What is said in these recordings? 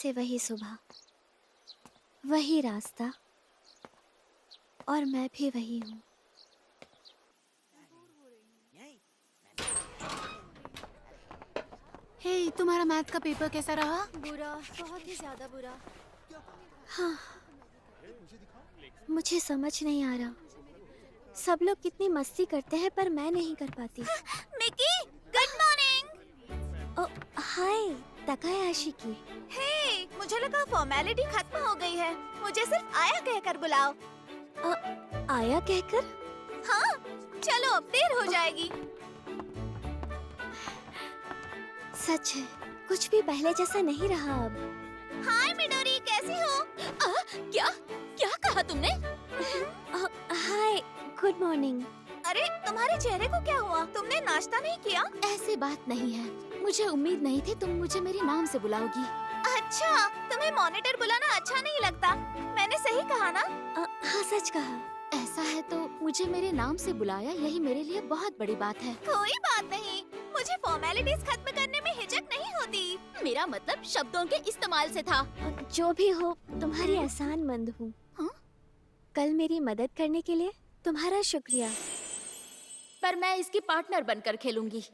से वही सुबह, वही रास्ता, और मैं भी वही हूँ। हे, तुम्हारा मैथ का पेपर कैसा रहा? बुरा, बहुत ही ज्यादा बुरा। हाँ, मुझे समझ नहीं आ रहा। सब लोग कितनी मस्ती करते हैं पर मैं नहीं कर पाती। Mickey, good morning. Oh, hi Takahashi की। हे, मुझे लगा फॉर्मेलिटी खत्म हो गई है। मुझे सिर्फ आया कहकर बुलाओ। आया कहकर? हाँ, चलो अब देर हो जाएगी। सच है, कुछ भी पहले जैसा नहीं रहा अब। हाय मिडोरी, कैसी हो? क्या क्या कहा तुमने? हाय, गुड मॉर्निंग। अरे तुम्हारे चेहरे को क्या हुआ? तुमने नाश्ता नहीं किया? ऐसी बात नहीं है, मुझे उम्मीद नहीं थी तुम मुझे मेरे नाम से बुलाओगी। अच्छा, तुम्हें मॉनिटर बुलाना अच्छा नहीं लगता। मैंने सही कहा ना? हाँ, सच कहा। ऐसा है तो मुझे मेरे नाम से बुलाया, यही मेरे लिए बहुत बड़ी बात है। कोई बात नहीं, मुझे फॉर्मेलिटीज खत्म करने में हिचक नहीं होती। मेरा मतलब शब्दों के इस्तेमाल से था। जो भी हो, तुम्हारी एहसान मंद हूँ। हाँ? कल मेरी मदद करने के लिए तुम्हारा शुक्रिया। पर मैं इसकी पार्टनर बनकर खेलूंगी।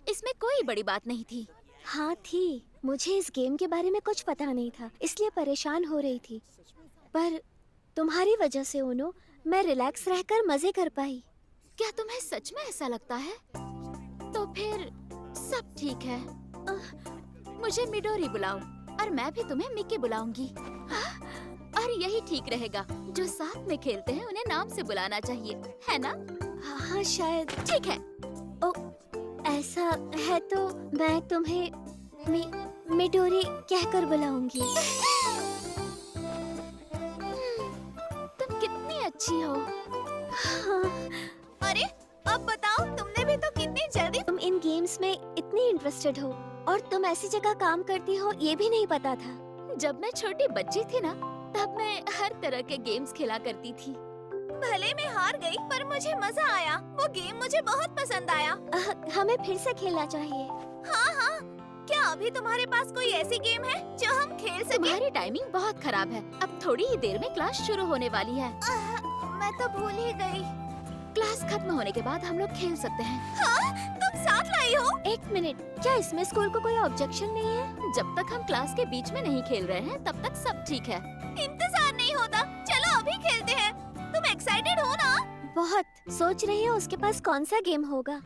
इसमें कोई बड़ी बात नहीं थी। हाँ थी, मुझे इस गेम के बारे में कुछ पता नहीं था, इसलिए परेशान हो रही थी। पर तुम्हारी वजह से ओनो, मैं रिलैक्स रहकर मजे कर पाई। क्या तुम्हें सच में ऐसा लगता है? तो फिर सब ठीक है। मुझे मिडोरी बुलाओ और मैं भी तुम्हें मिकी बुलाऊंगी। और यही ठीक रहेगा, जो साथ में खेलते हैं उन्हें नाम से बुलाना चाहिए, है ना? हाँ शायद। ठीक है। ओ, ऐसा है तो मैं तुम्हें मिडोरी कहकर बुलाऊंगी। तुम कितनी अच्छी हो। हाँ। अरे अब बताओ, तुमने भी तो कितनी जल्दी। तुम इन गेम्स में इतनी इंटरेस्टेड हो और तुम ऐसी जगह काम करती हो, ये भी नहीं पता था। जब मैं छोटी बच्ची थी ना, तब मैं हर तरह के गेम्स खेला करती थी। भले मैं हार गई, पर मुझे मजा आया। वो गेम मुझे बहुत पसंद आया। हमें फिर से खेलना चाहिए। हाँ हाँ, क्या अभी तुम्हारे पास कोई ऐसी गेम है जो हम खेल सकें? तुम्हारी टाइमिंग बहुत खराब है। अब थोड़ी ही देर में क्लास शुरू होने वाली है। मैं तो भूल ही गई। क्लास खत्म होने के बाद हम लोग खेल सकते हैं। हाँ, तुम साथ लाई हो? एक मिनट, क्या इसमें स्कूल को कोई ऑब्जेक्शन नहीं है? जब तक हम क्लास के बीच में नहीं खेल रहे हैं, तब तक सब ठीक है। इंतजार नहीं होता, चलो अभी खेलते हैं। तुम एक्साइटेड हो ना? बहुत। सोच रही हूँ उसके पास कौन सा गेम होगा।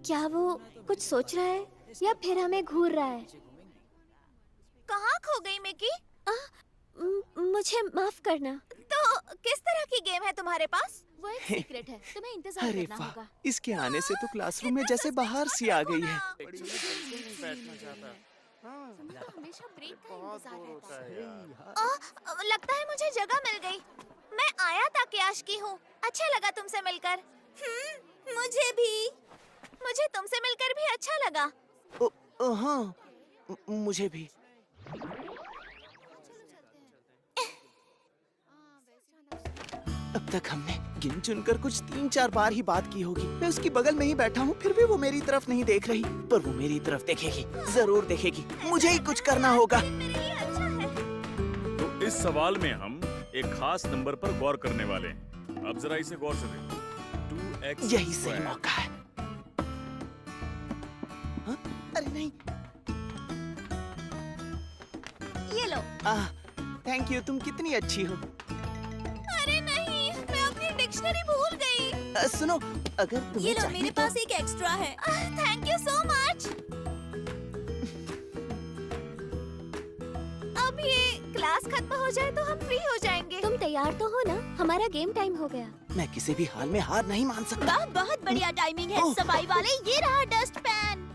क्या वो कुछ सोच रहा है या फिर हमें घूर रहा है? कहाँ खो गई मिकी? मुझे माफ करना। तो किस तरह की गेम है तुम्हारे पास? वो एक सीक्रेट है, तुम्हें इंतजार अरे करना वाह, होगा। इसके आने से तो क्लासरूम में जैसे बाहर सी आ गई है। हमेशा ब्रेक का इंतजार रहता है। लगता है मुझे जगह मिल गई। मैं आया ताकयाश हूँ। अच्छा लगा तुमसे मिलकर। मुझे भी। मुझे तुमसे मिलकर भी अच्छा लगा। हाँ, मुझे भी। अब तक हमने गिन चुनकर कुछ 3-4 बार ही बात की होगी। मैं उसकी बगल में ही बैठा हूँ, फिर भी वो मेरी तरफ नहीं देख रही। पर वो मेरी तरफ देखेगी, जरूर देखेगी। मुझे ही कुछ करना होगा। मेरे लिए अच्छा है। तो इस सवाल में हम एक खास नंबर पर गौर करने वाले हैं। अब जरा इसे गौर से देखो। 2x यही सही मौका है। हाँ? अरे नहीं। ये लो। थैंक यू, तुम कितनी अच्छी हो। अरे नहीं, मैं अपनी डिक्शनरी भूल गई। सुनो, अगर तुम्हें ये लो, चाहिए मेरे तो... पास एक एक्स्ट्रा है। Thank you so much. अब ये क्लास खत्म हो जाए तो हम फ्री हो जाएंगे। तुम तैयार तो हो ना? हमारा गेम टाइम हो गया। मैं किसी भी हाल में हार नहीं मान सकता। वाह, बहुत बढ़िया टाइमिंग है। ओह। सफाई वाले, ये रहा डस्ट पैन।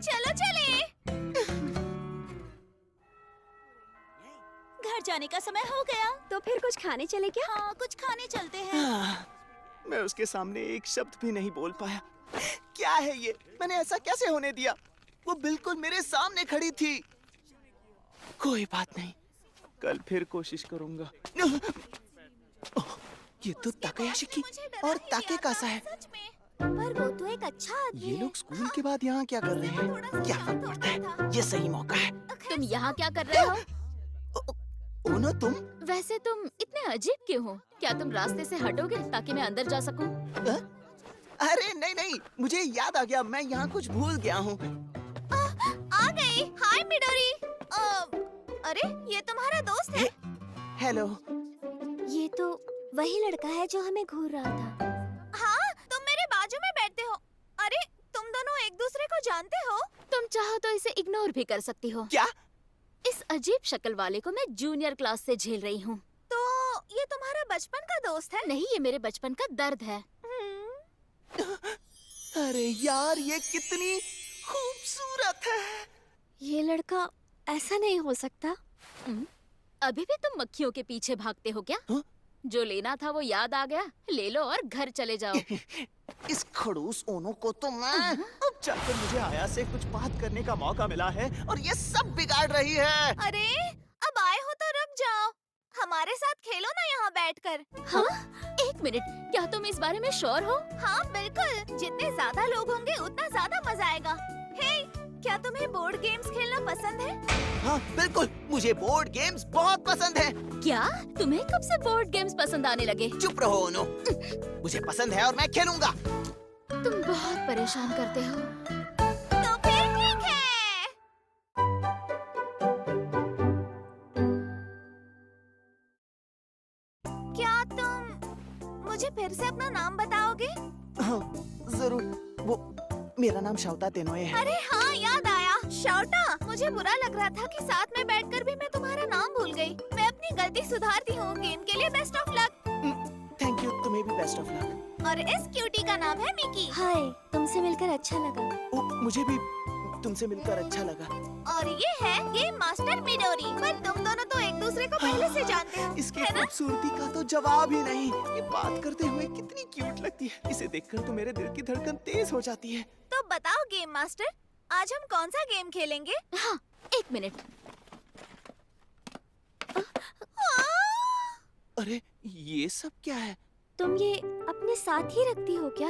चलो चले। घर जाने का समय हो गया। तो फिर कुछ खाने चले क्या? हाँ, कुछ खाने चलते हैं। मैं उसके सामने एक शब्द भी नहीं बोल पाया। क्या है ये? मैंने ऐसा कैसे होने दिया? वो बिल्कुल मेरे सामने खड़ी थी। कोई बात नहीं, कल फिर कोशिश करूंगा। ओह, ये तो ताकायाशी की और ताके कासा है। सच में। पर वो तो एक अच्छा आदमी ये है। लोग स्कूल के बाद यहाँ क्या कर रहे हैं? क्या फर्क पड़ता है? ये सही मौका है। तुम यहाँ क्या कर रहे हो? ओनो तुम? वैसे तुम इतने अजीब क्यों हो? क्या तुम रास्ते से हटोगे ताकि मैं अंदर जा सकूं? अरे नहीं नहीं, मुझे याद आ गया, मैं यहाँ कुछ भूल गया हूँ। आ गई। हाय मिडोरी। अरे ये तुम्हारा दोस्त है? हेलो। ये तो वही लड़का है जो हमें घूर रहा था। हाँ, तुम मेरे बाजू में बैठते हो। अरे तुम दोनों एक दूसरे को जानते हो? तुम चाहो तो इसे इग्नोर भी कर सकती हो। क्या? इस अजीब शक्ल वाले को मैं जूनियर क्लास से झेल रही हूँ। तो ये तुम्हारा बचपन का दोस्त है? नहीं, ये मेरे बचपन का दर्द है। अरे यार, ये कितनी खूबसूरत है। ये लड़का ऐसा नहीं हो सकता। अभी भी तुम मक्खियों के पीछे भागते हो क्या? हाँ? जो लेना था वो याद आ गया, ले लो और घर चले जाओ। इस खड़ूस ओनो को तो मैं अब जाकर मुझे आया से कुछ बात करने का मौका मिला है और ये सब बिगाड़ रही है। अरे अब आए हो तो रुक जाओ, हमारे साथ खेलो ना यहाँ बैठकर। हाँ? एक मिनट, क्या तुम इस बारे में श्योर हो? हाँ बिल्कुल, जितने ज्यादा लोग होंगे उतना ज्यादा मजा आएगा। हे, क्या तुम्हें बोर्ड गेम्स खेलना पसंद है? हाँ बिल्कुल, मुझे बोर्ड गेम्स बहुत पसंद है। क्या तुम्हें कब से बोर्ड गेम्स पसंद आने लगे? चुप रहो ओनो, मुझे पसंद है और मैं खेलूंगा। तुम बहुत परेशान करते हो। तो फिर ठीक है। क्या तुम मुझे फिर से अपना नाम बताओगे? हाँ जरूर, वो मेरा नाम शाउता तेनोए है। अरे हाँ, याद आया। शाउटा, मुझे बुरा लग रहा था कि साथ में बैठकर भी मैं तुम्हारा नाम भूल गई। मैं अपनी गलती सुधारती हूँ। गेम के लिए best of luck. Thank you, तुम्हें भी बेस्ट ऑफ लक। और इस क्यूटी का नाम है मिकी। हाय, तुमसे मिलकर अच्छा लगा। मुझे भी तुमसे मिलकर अच्छा लगा। और ये है गेम मास्टर मिडोरी। पर तुम दोनों तो एक दूसरे को पहले से जानते हो, इसकी है ना? खूबसूरती का तो जवाब ही नहीं। ये बात करते हुए कितनी क्यूट लगती है। इसे देखकर तो मेरे दिल की धड़कन तेज हो जाती है। तो बताओ गेम मास्टर, आज हम कौन सा गेम खेलेंगे? हाँ, एक मिनट। अरे ये सब क्या है? तुम ये अपने साथ ही रखती हो क्या?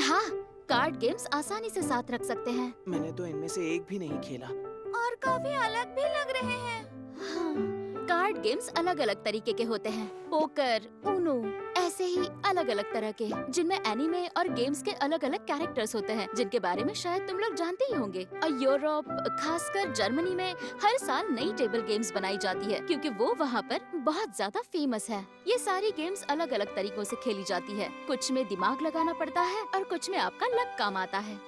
हाँ, कार्ड गेम्स आसानी से साथ रख सकते हैं। मैंने तो इनमें से एक भी नहीं खेला। और काफी अलग भी लग रहे हैं। हाँ, कार्ड गेम्स अलग अलग तरीके के होते हैं। पोकर, ऊनो, ऐसे ही अलग अलग तरह के, जिनमें एनीमे और गेम्स के अलग अलग कैरेक्टर्स होते हैं, जिनके बारे में शायद तुम लोग जानते ही होंगे। और यूरोप, खासकर जर्मनी में हर साल नई टेबल गेम्स बनाई जाती है, क्योंकि वो वहाँ पर बहुत ज्यादा फेमस है। ये सारी गेम्स अलग अलग तरीकों से खेली जाती है। कुछ में दिमाग लगाना पड़ता है और कुछ में आपका लक काम आता है।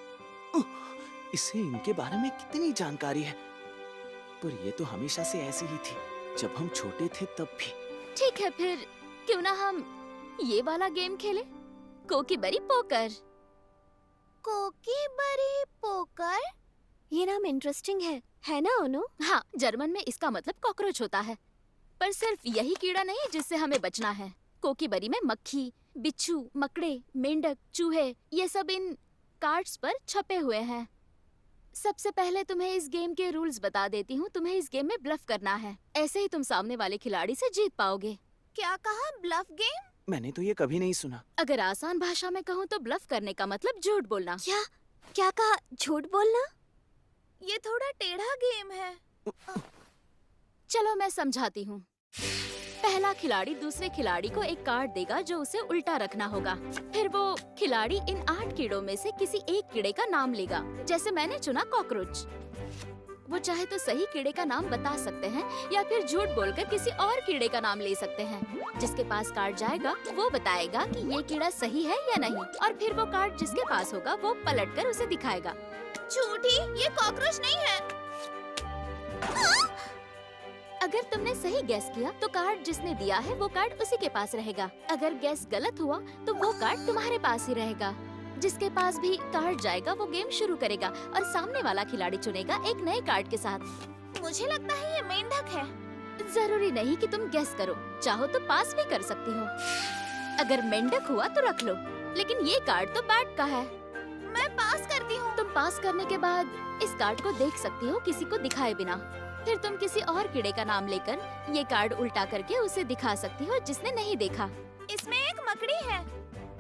इससे इनके बारे में कितनी जानकारी है। पर ये तो हमेशा से ऐसी ही थी, जब हम छोटे थे तब भी। ठीक है, फिर क्यों ना हम ये वाला गेम खेले, कोकीबरी पोकर। कोकीबरी पोकर? ये नाम इंटरेस्टिंग है ना ओनो? हाँ, जर्मन में इसका मतलब कॉकरोच होता है। पर सिर्फ यही कीड़ा नहीं जिससे हमें बचना है। कोकीबरी में मक्खी, बिच्छू, मकड़े, मेंढक, चूहे, ये सब इन कार्ड्स पर छपे हुए हैं। सबसे पहले तुम्हें इस गेम के रूल्स बता देती हूँ। तुम्हें इस गेम में ब्लफ करना है, ऐसे ही तुम सामने वाले खिलाड़ी से जीत पाओगे। क्या कहा? Bluff game? मैंने तो ये कभी नहीं सुना। अगर आसान भाषा में कहूँ तो ब्लफ करने का मतलब झूठ बोलना। क्या कहा? झूठ बोलना? ये थोड़ा टेढ़ा गेम है। चलो मैं समझाती हूँ। पहला खिलाड़ी दूसरे खिलाड़ी को एक कार्ड देगा जो उसे उल्टा रखना होगा। फिर वो खिलाड़ी इन 8 कीड़ों में से किसी एक कीड़े का नाम लेगा। जैसे मैंने चुना कॉकरोच। वो चाहे तो सही कीड़े का नाम बता सकते हैं या फिर झूठ बोलकर किसी और कीड़े का नाम ले सकते हैं। जिसके पास कार्ड जाएगा वो बताएगा कि ये कीड़ा सही है या नहीं, और फिर वो कार्ड जिसके पास होगा वो पलटकर उसे दिखाएगा। झूठी, ये कॉकरोच नहीं है। अगर तुमने सही गैस किया तो कार्ड जिसने दिया है वो कार्ड उसी के पास रहेगा। अगर गैस गलत हुआ तो वो कार्ड तुम्हारे पास ही रहेगा। जिसके पास भी कार्ड जाएगा वो गेम शुरू करेगा और सामने वाला खिलाड़ी चुनेगा एक नए कार्ड के साथ। मुझे लगता है ये मेंढक है। जरूरी नहीं कि तुम गैस करो, चाहो तो पास भी कर सकती हो। अगर मेंढक हुआ तो रख लो, लेकिन ये कार्ड तो बैट का है। मैं पास करती हूँ। तुम पास करने के बाद इस कार्ड को देख सकती हो किसी को दिखाए बिना। फिर तुम किसी और कीड़े का नाम लेकर ये कार्ड उल्टा करके उसे दिखा सकती हो जिसने नहीं देखा। इसमें एक मकड़ी है।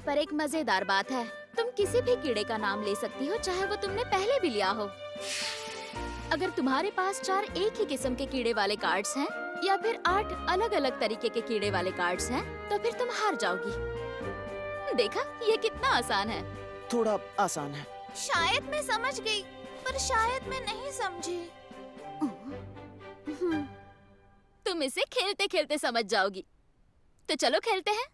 पर एक मजेदार बात है, तुम किसी भी कीड़े का नाम ले सकती हो, चाहे वो तुमने पहले भी लिया हो। अगर तुम्हारे पास 4 एक ही किस्म के कीड़े वाले कार्ड्स हैं या फिर 8 अलग अलग तरीके के कीड़े वाले कार्ड्स हैं, तो फिर तुम हार जाओगी। देखा, ये कितना आसान है। थोड़ा आसान है। शायद मैं समझ गई, पर शायद मैं नहीं समझी। तुम इसे खेलते खेलते समझ जाओगी। तो चलो खेलते हैं।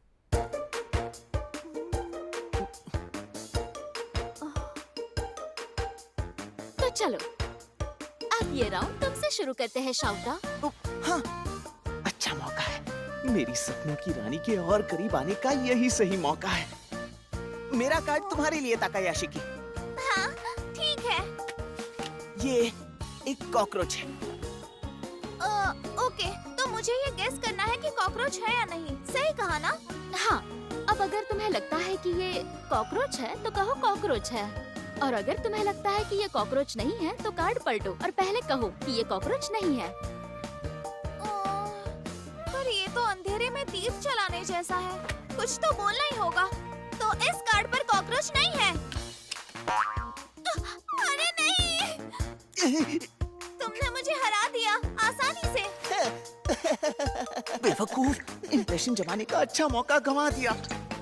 तो चलो, अब ये राउंड तुमसे शुरू करते हैं शाउटा। हाँ, अच्छा मौका है। मेरी सपनों की रानी के और करीब आने का यही सही मौका है। मेरा कार्ड तुम्हारे लिए ताकायाशी की। हाँ, ठीक है। ये एक कॉकरोच है। ओके, तो मुझे ये गेस करना है कि कॉकरोच है या नहीं। सही कहा ना? हाँ, अब अगर तुम्हें लगता है कि ये कॉकरोच है तो कहो कॉकरोच है, और अगर तुम्हें लगता है कि ये कॉकरोच नहीं है तो कार्ड पलटो और पहले कहो कि ये कॉकरोच नहीं है। पर ये तो अंधेरे में दीप जलाने जैसा है। कुछ तो बोलना ही होगा। तो इस कार्ड पर कॉकरोच नहीं है। अरे नहीं! तुमने मुझे हरा दिया आसानी से। बेवकूफ, इंप्रेशन जमाने का अच्छा मौका गंवा दिया।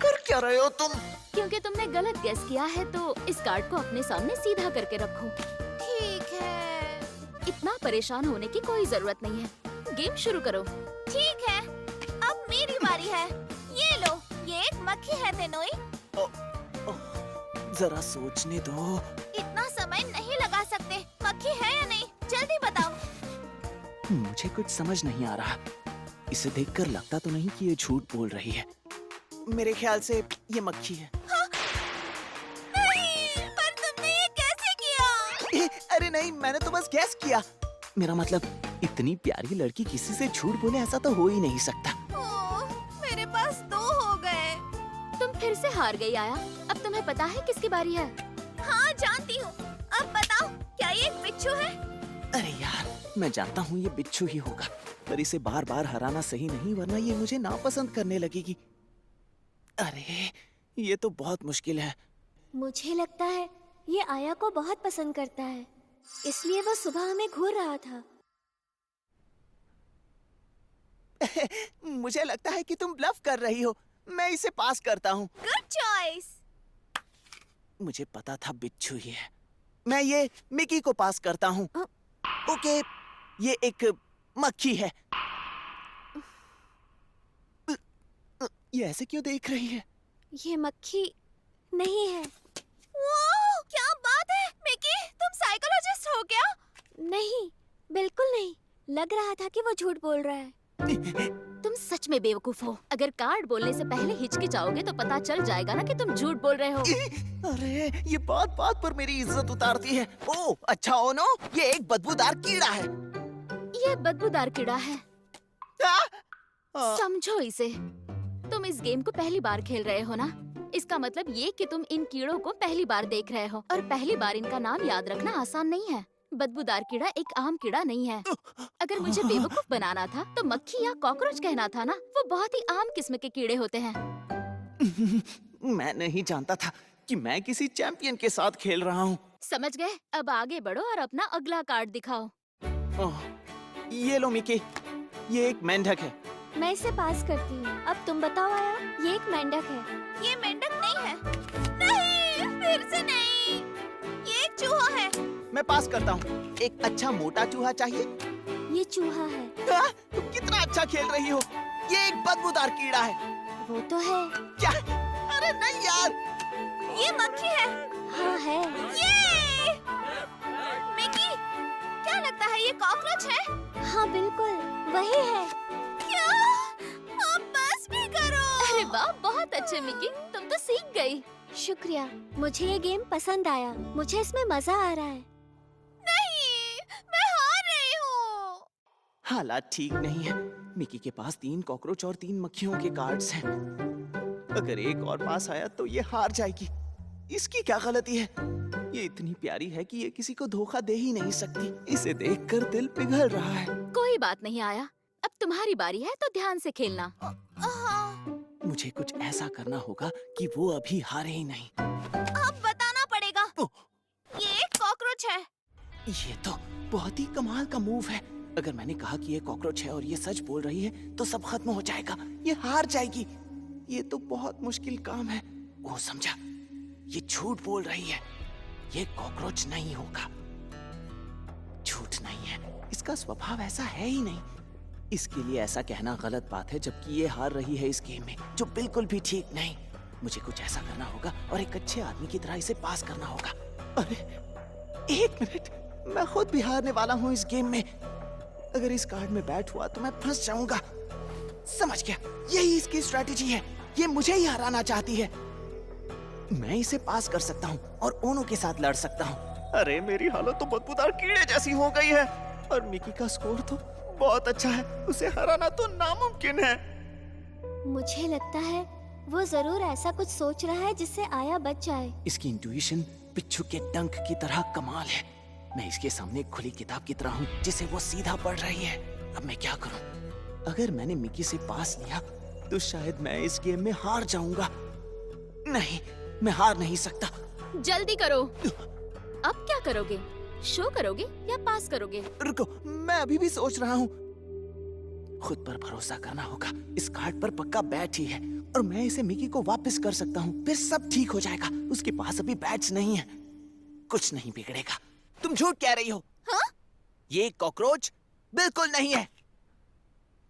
कर क्या रहे हो तुम? क्योंकि तुमने गलत गेस किया है तो इस कार्ड को अपने सामने सीधा करके रखो। ठीक है। इतना परेशान होने की कोई जरूरत नहीं है। गेम शुरू करो। ठीक है, अब मेरी बारी है। ये लो, ये एक मक्खी है तेनोई। जरा सोचने दो। इतना समय नहीं लगा सकते। मक्खी है या नहीं, जल्दी बताओ। मुझे कुछ समझ नहीं आ रहा। इसे देखकर लगता तो नहीं कि ये झूठ बोल रही है। मेरे ख्याल से ये मक्खी है। नहीं, पर तुमने ये कैसे किया? अरे नहीं, मैंने तो बस गैस किया। मेरा मतलब, इतनी प्यारी लड़की किसी से झूठ बोले ऐसा तो हो ही नहीं सकता। ओह, मेरे पास 2 हो गए। तुम फिर से हार गई आया। अब तुम्हें पता है किसकी बारी है? हाँ, जानती हूँ। अब बताओ, क्या ये एक बिच्छू है? अरे यार, मैं जानता हूँ ये बिच्छू ही होगा, पर इसे बार बार हराना सही नहीं, वरना ये मुझे नापसंद करने लगेगी। अरे, ये तो बहुत मुश्किल है। मुझे लगता है ये आया को बहुत पसंद करता है, इसलिए वो सुबह हमें घूर रहा था। मुझे लगता है कि तुम ब्लफ कर रही हो। मैं इसे पास करता हूँ। Good choice. मुझे पता था बिच्छू ही है। मैं ये मिकी को पास करता हूँ। ओके, ये एक मक्खी है। ये ऐसे क्यों देख रही है? ये मक्खी नहीं है। वाह, क्या बात है मिकी, तुम साइकोलॉजिस्ट हो क्या? नहीं, बिल्कुल नहीं। लग रहा था कि वो झूठ बोल रहा है। तुम सच में बेवकूफ हो। अगर कार्ड बोलने से पहले हिचकिचाओगे तो पता चल जाएगा ना कि तुम झूठ बोल रहे हो। अरे, ये बात बात पर मेरी इज्जत उतारती है। ओह, अच्छा ओनो, ये एक बदबूदार कीड़ा है। ये बदबूदार कीड़ा है। आ, समझो इसे। तुम इस गेम को पहली बार खेल रहे हो ना? इसका मतलब ये कि तुम इन कीड़ों को पहली बार देख रहे हो, और पहली बार इनका नाम याद रखना आसान नहीं है। बदबूदार कीड़ा एक आम कीड़ा नहीं है। अगर मुझे बेवकूफ बनाना था तो मक्खी या कॉकरोच कहना था ना। वो बहुत ही आम किस्म के कीड़े होते हैं। मैं नहीं जानता था कि मैं किसी चैंपियन के साथ खेल रहा हूँ। समझ गए? अब आगे बढ़ो और अपना अगला कार्ड दिखाओ। ओह, ये लो मिकी, ये एक मेंढक है। मैं इसे पास करती हूँ। अब तुम बताओ आया, ये एक मेंढक है। ये मेंढक नहीं है। नहीं, फिर से नहीं। ये एक चूहा है। मैं पास करता हूँ। एक अच्छा मोटा चूहा चाहिए। ये चूहा है। तुम कितना अच्छा खेल रही हो। ये एक बदबूदार कीड़ा है। वो तो है। क्या? अरे नहीं यार। ये मक्खी है। हाँ है। ये मिकी, क्या लगता है ये कॉकरोच है? हाँ बिल्कुल, वही है। क्या? अब बस भी करो। अरे वाह, बहुत अच्छे मिकी, तुम तो सीख गई। शुक्रिया, मुझे ये गेम पसंद आया। मुझे इसमें मजा आ रहा है। नहीं, मैं हार रही हूँ। हालात ठीक नहीं है। मिकी के पास 3 कॉकरोच और 3 मक्खियों के कार्ड्स हैं। अगर एक और पास आया तो ये हार जाएगी। इसकी क्या गलती है? ये इतनी प्यारी है कि ये किसी को धोखा दे ही नहीं सकती। इसे देखकर दिल पिघल रहा है। कोई बात नहीं आया। अब तुम्हारी बारी है तो ध्यान से खेलना। हाँ। मुझे कुछ ऐसा करना होगा कि वो अभी हारे ही नहीं। अब बताना पड़ेगा। ओह! ये एक कॉकरोच है। ये तो बहुत ही कमाल का मूव है। अगर मैंने कहा कि ये कॉकरोच है और ये सच बोल रही है तो सब खत्म हो जाएगा, ये हार जाएगी। ये तो बहुत मुश्किल काम है। वो समझा, ये झूठ बोल रही है। ये कॉकरोच नहीं होगा, झूठ नहीं है, इसका स्वभाव ऐसा है ही नहीं। इसके लिए ऐसा कहना गलत बात है, जबकि ये हार रही है इस गेम में, जो बिल्कुल भी ठीक नहीं। मुझे कुछ ऐसा करना होगा और एक अच्छे आदमी की तरह इसे पास करना होगा। अरे एक मिनट, मैं खुद भी हारने वाला हूँ इस गेम में। अगर इस कार्ड में बैट हुआ तो मैं फंस जाऊंगा। समझ गया, यही इसकी स्ट्रेटेजी है। ये मुझे ही हराना चाहती है। मैं इसे पास कर सकता हूँ और ओनो के साथ लड़ सकता हूँ। अरे मेरी हालत तो बदबूदार कीड़े जैसी हो गई है। और मिकी का स्कोर तो बहुत अच्छा है, उसे हराना तो नामुमकिन है। मुझे लगता है वो जरूर ऐसा कुछ सोच रहा है जिससे आया बच जाए। इसकी इंट्यूशन पिच्चू के डंक की तरह कमाल है। मैं इसके सामने एक खुली किताब की तरह हूँ जिसे वो सीधा पढ़ रही है। अब मैं क्या करूँ? अगर मैंने मिकी से पास लिया तो शायद मैं इस गेम में हार जाऊंगा। नहीं, मैं हार नहीं सकता। जल्दी करो। अब क्या करोगे? शो करोगे या पास करोगे? रुको, मैं अभी भी सोच रहा हूँ। खुद पर भरोसा करना होगा। इस कार्ड पर पक्का बैट ही है और मैं इसे मिकी को वापस कर सकता हूँ। फिर सब ठीक हो जाएगा। उसके पास अभी बैट्स नहीं है। कुछ नहीं बिगड़ेगा। तुम झूठ कह रही हो। हाँ? ये कॉकरोच बिल्कुल नहीं है।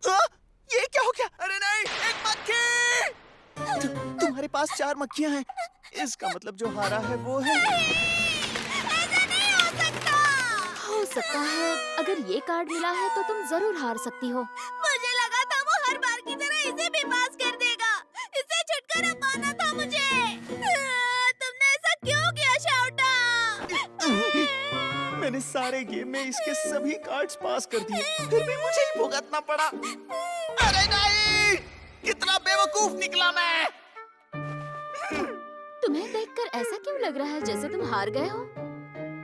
हाँ? ये क्या हो गया? अरे नहीं, एक मक्खी! तुम्हारे पास 4 मक्खियां हैं। इसका मतलब जो हारा है वो है। ऐसा नहीं हो सकता। हो सकता है अगर ये कार्ड मिला है तो तुम जरूर हार सकती हो। मुझे लगा था वो हर बार की तरह इसे भी पास कर देगा। इससे छुटकारा पाना था मुझे। तुमने ऐसा क्यों किया शाउटा? मैंने सारे गेम में इसके सभी कार्ड्स पास कर दिए, फिर भी मुझे ही भुगतना पड़ा। अरे नहीं! कितना बेवकूफ निकला मैं! तुम्हें देखकर ऐसा क्यों लग रहा है जैसे तुम हार गए हो?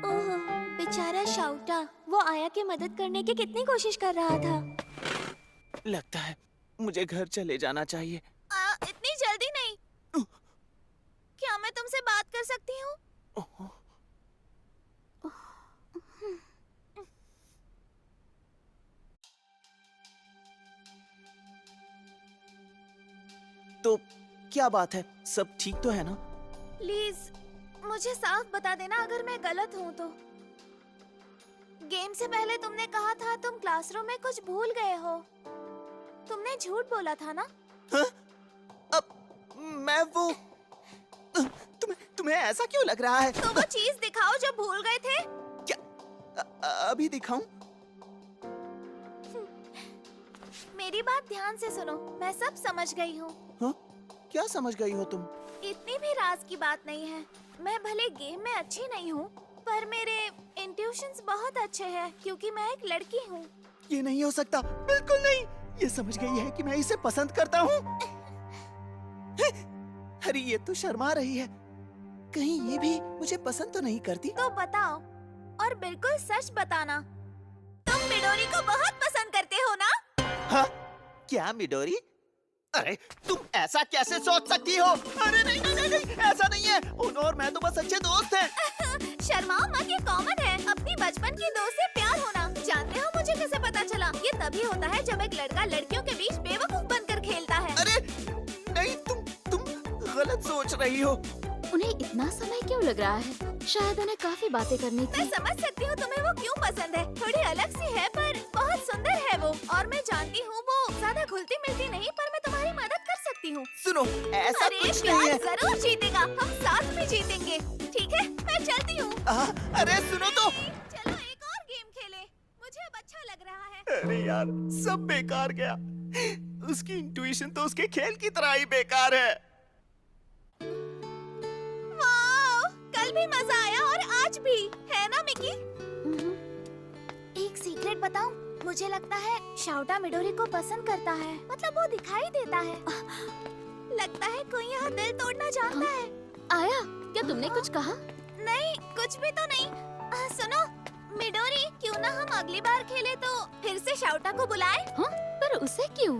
ओह, बेचारा शाउटा, वो आया की मदद करने की कितनी कोशिश कर रहा था। लगता है मुझे घर चले जाना चाहिए। इतनी जल्दी नहीं। क्या मैं तुमसे बात कर सकती हूँ? तो क्या बात है? सब ठीक तो है ना? प्लीज मुझे साफ बता देना अगर मैं गलत हूँ तो। गेम से पहले तुमने कहा था तुम क्लासरूम में कुछ भूल गए हो। तुमने झूठ बोला था ना? हाँ? अब मैं वो तुम्हें ऐसा क्यों लग रहा है? तो वो चीज दिखाओ जो भूल गए थे। अभी दिखाऊं? मेरी बात ध्यान से सुनो, मैं सब समझ गई हूँ। हाँ? क्या समझ गई हो तुम? इतनी भी राज की बात नहीं है। मैं भले गेम में अच्छी नहीं हूँ, पर मेरे इंट्यूशंस बहुत अच्छे हैं क्योंकि मैं एक लड़की हूँ। ये नहीं हो सकता, बिल्कुल नहीं। ये समझ गई है कि मैं इसे पसंद करता हूँ। अरे ये तो शर्मा रही है। कहीं ये भी मुझे पसंद तो नहीं करती? तो बताओ, और बिल्कुल सच बताना। तुम मिडोरी को बहुत पसंद करते हो ना? हाँ? क्या मिडोरी? अरे तुम ऐसा कैसे सोच सकती हो? अरे नहीं नहीं नहीं, नहीं ऐसा नहीं है। उन और मैं तो बस अच्छे दोस्त हैं। शर्माओ मत, ये कॉमन है अपनी बचपन की दोस्त से प्यार होना। जानते हो मुझे कैसे पता चला? ये तभी होता है जब एक लड़का लड़कियों के बीच बेवकूफ बनकर खेलता है। अरे नहीं, तुम गलत सोच रही हो। उन्हें इतना समय क्यों लग रहा है? शायद उन्हें काफी बातें करनी मैं थी। समझ सकती हूँ तुम्हें वो क्यों पसंद है। थोड़ी अलग सी है पर बहुत सुंदर है वो। और मैं जानती हूँ वो ज्यादा घुलती मिलती नहीं, पर मैं तुम्हारी मदद कर सकती हूँ। सुनो, ऐसा अरे कुछ नहीं है। प्यार जरूर जीतेगा, हम साथ में जीतेंगे। ठीक है, मैं चलती हूँ। अरे सुनो तो। चलो एक और गेम खेलें। मुझे अब अच्छा लग रहा है। अरे यार, सब बेकार गया। उसकी इंट्यूशन तो उसके खेल की तरह ही बेकार है। वाओ, कल भी मजा आया और आज भी, है ना मिकी? एक सीक्रेट बताऊं? मुझे लगता है शाउटा मिडोरी को पसंद करता है। मतलब वो दिखाई देता है। लगता है कोई यहाँ दिल तोड़ना चाहता है। आया, क्या तुमने कुछ कहा? नहीं, कुछ भी तो नहीं। सुनो मिडोरी, क्यों ना हम अगली बार खेले तो फिर से शाउटा को बुलाए? हाँ? पर उसे क्यों?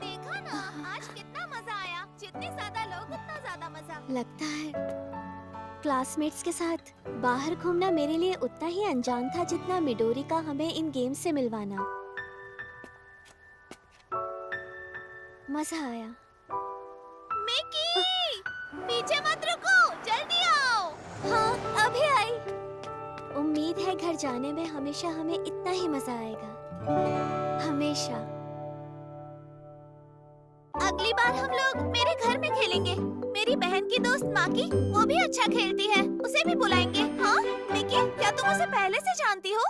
देखा ना, आज कितना मजा आया। जितने ज्यादा लोग उतना ज्यादा मजा। लगता है क्लासमेट्स के साथ बाहर घूमना मेरे लिए उतना ही अनजान था जितना मिडोरी का हमें इन गेम्स से मिलवाना। मजा आया। मिकी, पीछे मत रुको, जल्दी आओ। हाँ, अभी आई। उम्मीद है घर जाने में हमेशा हमें इतना ही मजा आएगा, हमेशा। अगली बार हम लोग मेरे घर में खेलेंगे। मेरी बहन की दोस्त माकी, वो भी अच्छा खेलती है, उसे भी बुलाएंगे। हाँ मिकी, क्या तुम उसे पहले से जानती हो?